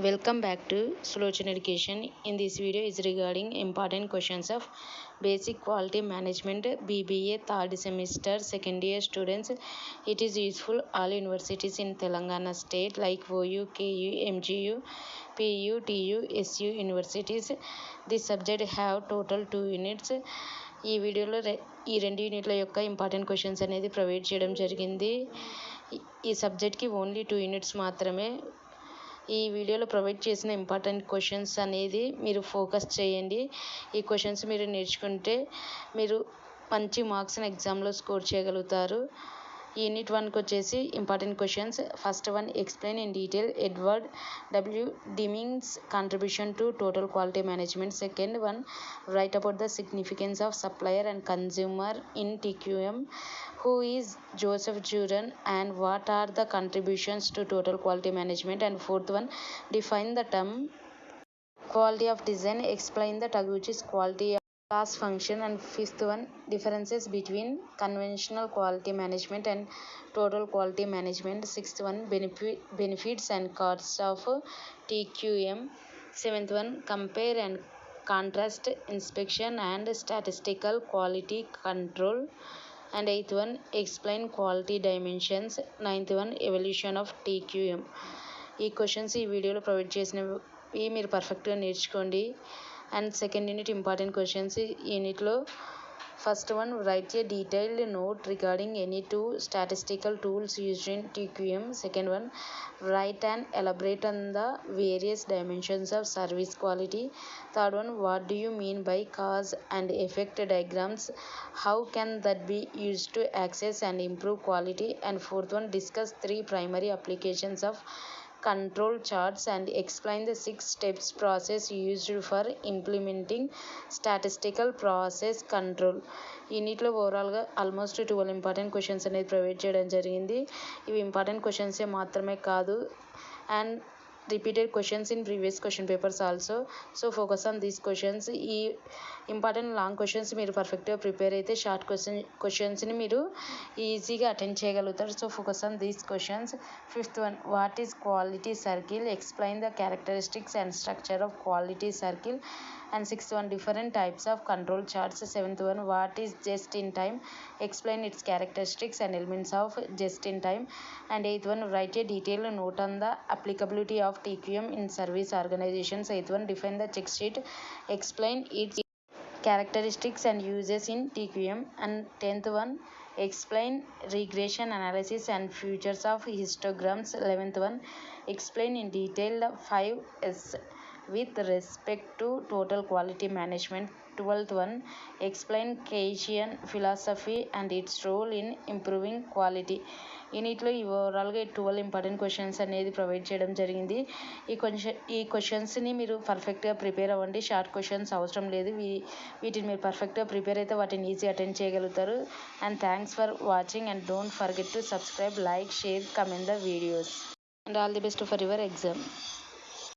Welcome back to Sulochana Education. In this video is regarding important questions of Basic Quality Management BBA third semester second year students. It is useful all universities in Telangana state like OU, KU, MGU, PU, TU, SU universities. This subject have total 2 units. ఈ వీడియోలో ఈ 2 యూనిట్ల యొక్క important questions అనేది provide చేయడం జరిగింది. ఈ సబ్జెక్ట్కి ఓన్లీ 2 యూనిట్స్ మాత్రమే. ఈ వీడియోలో ప్రొవైడ్ చేసిన ఇంపార్టెంట్ క్వశ్చన్స్ అనేది మీరు ఫోకస్ చేయండి. ఈ క్వశ్చన్స్ మీరు నేర్చుకుంటే మీరు మంచి మార్క్స్ని ఎగ్జామ్లో స్కోర్ చేయగలుగుతారు. యూనిట్ 1కి వచ్చేసి important questions. First one, explain in detail Edward W Deming's contribution to total quality management. Second one, write about the significance of supplier and consumer in TQM. Who is Joseph Juran and what are the contributions to total quality management? And fourth one, define the term quality of design, explain the Taguchi's quality class function. And fifth one, differences between conventional quality management and total quality management. Sixth one, benefits and costs of TQM. Seventh one, compare and contrast inspection and statistical quality control. And eighth one, explain quality dimensions. Ninth one, evolution of TQM. ఈ questions ఈ వీడియోలో provide చేసినవి మీరు పర్ఫెక్ట్గా నేర్చుకోండి. And second unit important questions. యూనిట్లో first one, write a detailed note regarding any two statistical tools used in TQM. Second one, write and elaborate on the various dimensions of service quality. Third one, what do you mean by cause and effect diagrams? How can that be used to access and improve quality? And fourth one, discuss 3 primary applications of control charts and explain the 6 steps process used for implementing statistical process control. యూనిట్లో ఓవరాల్గా almost 12 important questions అనేది provide చేయడం జరిగింది. ఇవి important క్వశ్చన్సే మాత్రమే కాదు, and repeated questions in previous question papers also. So focus on these questions. ఈ important long questions మీరు పర్ఫెక్ట్గా ప్రిపేర్ అయితే షార్ట్ క్వశ్చన్స్ని మీరు ఈజీగా అటెండ్ చేయగలుగుతారు. So focus on these questions. Fifth one, what is quality circle? Explain the characteristics and structure of quality circle. And sixth one, different types of control charts. Seventh one, what is just in time? Explain its characteristics and elements of just in time. And eighth one, write a detailed note on the applicability of TQM in service organizations. Eighth one, define the check sheet, explain its characteristics and uses in TQM. And 10th one, explain regression analysis and features of histograms. 11th one, explain in detail the 5S with respect to total quality management. 12th one, explain Keynesian philosophy and its role in improving quality. యూనిట్లో ఓవరాల్గా 12 important questions అనేది provide చేయడం జరిగింది. ఈ క్వశ్చన్స్ని మీరు పర్ఫెక్ట్గా prepare అవ్వండి. షార్ట్ క్వశ్చన్స్ అవసరం లేదు. వీటిని మీరు పర్ఫెక్ట్గా ప్రిపేర్ అయితే వాటిని ఈజీ అటెండ్ చేయగలుగుతారు. And thanks for watching and don't forget to subscribe, like, share, comment the videos. And all the best for your exam.